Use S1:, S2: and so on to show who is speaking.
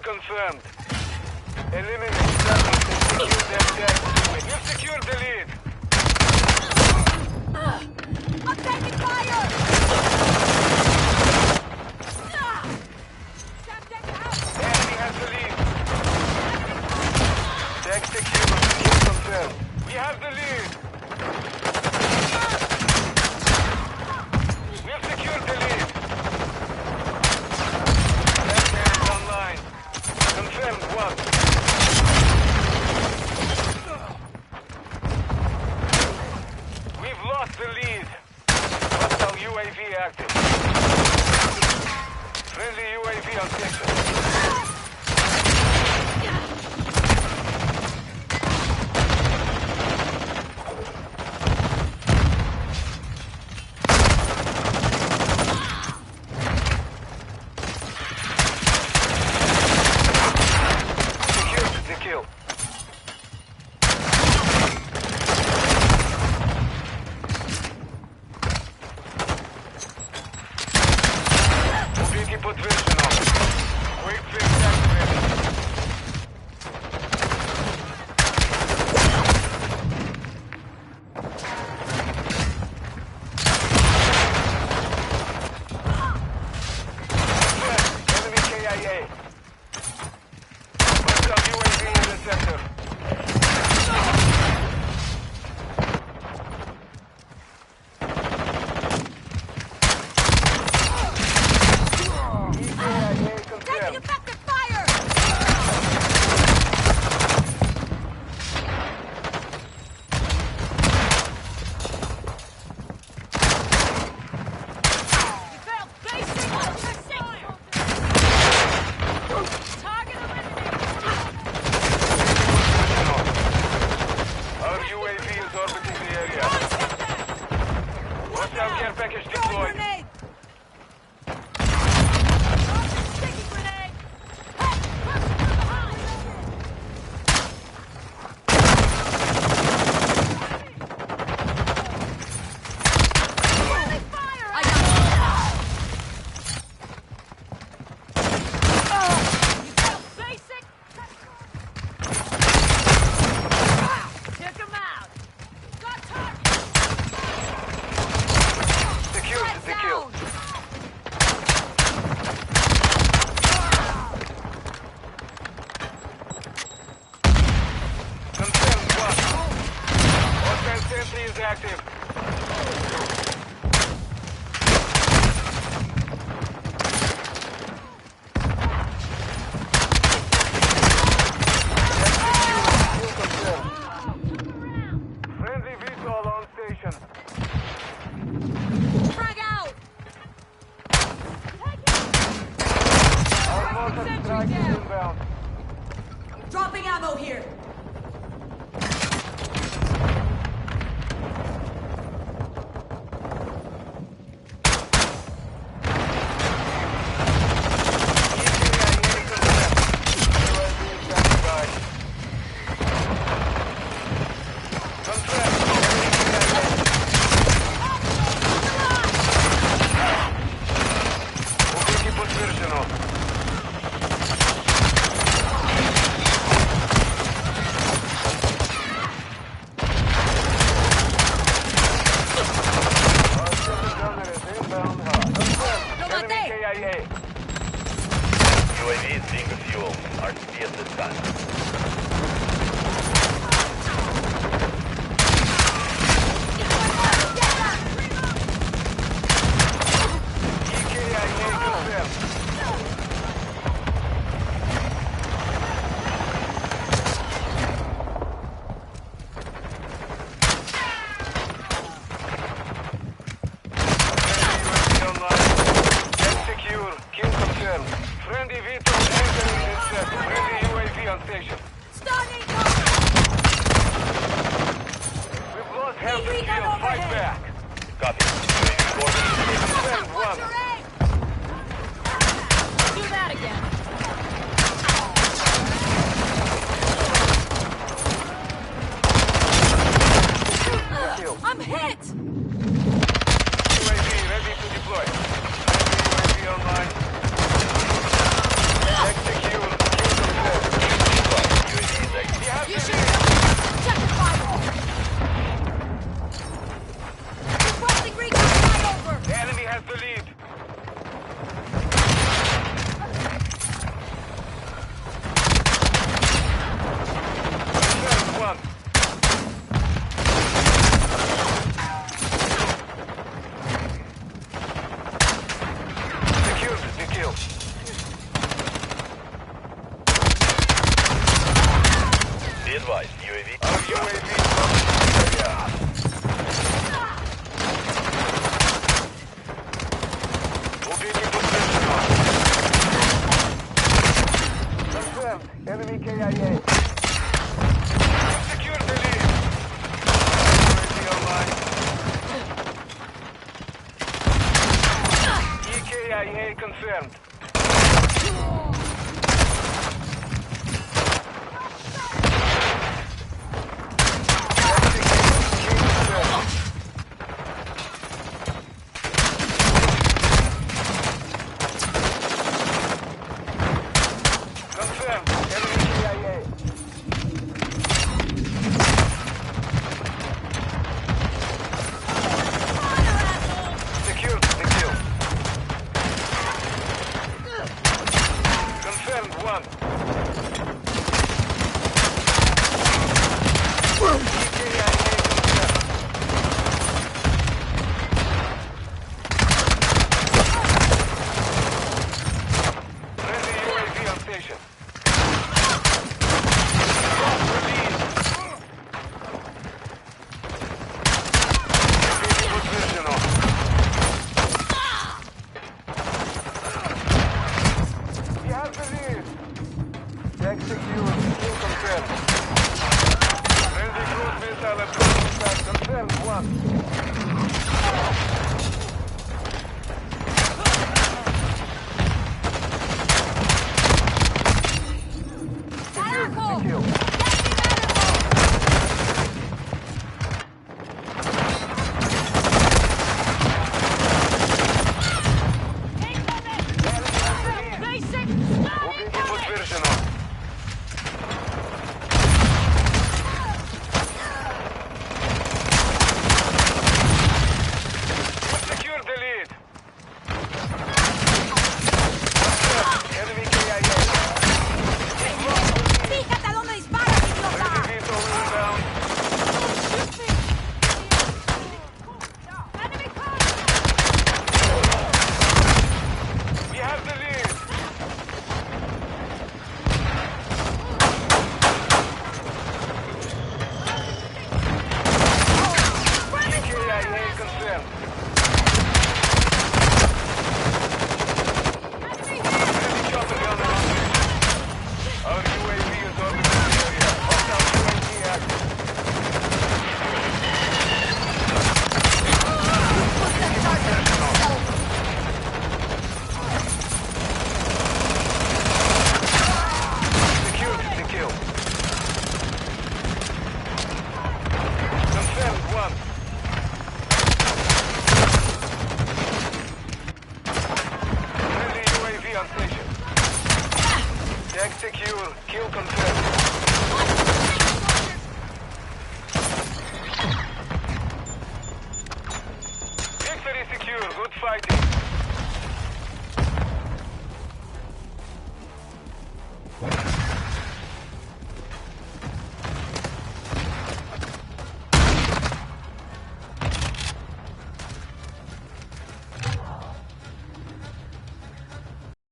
S1: confirmed. Eliminate targets and secure their tags. You've secured the lead.
S2: I'm taking fire!
S1: The enemy has the lead. Tag secure. Kill confirmed. We have the lead. We've secured the lead. That man is online. Confirmed one. We've lost the lead. Hostile UAV active. Friendly UAV on station.
S2: Dropping ammo here.
S3: UAV is being refueled. RTB at this time.
S1: Friendly vehicle entering this set. Friendly UAV on station. confirmed. Confirmed. Enemy KIA. Secured the kill. Confirmed one. KIA confirmed. Friendly UAV on station. We have the lead. Execute. Kill confirmed. Friendly cruise missile approach. Confirmed one. Secured the kill. Убийство подтверждено. Secure the lead. Enemy KIA.
S2: Fíjate a dónde disparas, idiota.
S1: Friendly vehicle inbound.
S2: Enemy car.
S1: We have the lead. KIA confirmed. Friendly chopper gun on station. Our UAV is orbiting the area. Hostile UAV active. Secured the kill. Confirmed one. Friendly UAV on station. Tag secure. Kill confirmed.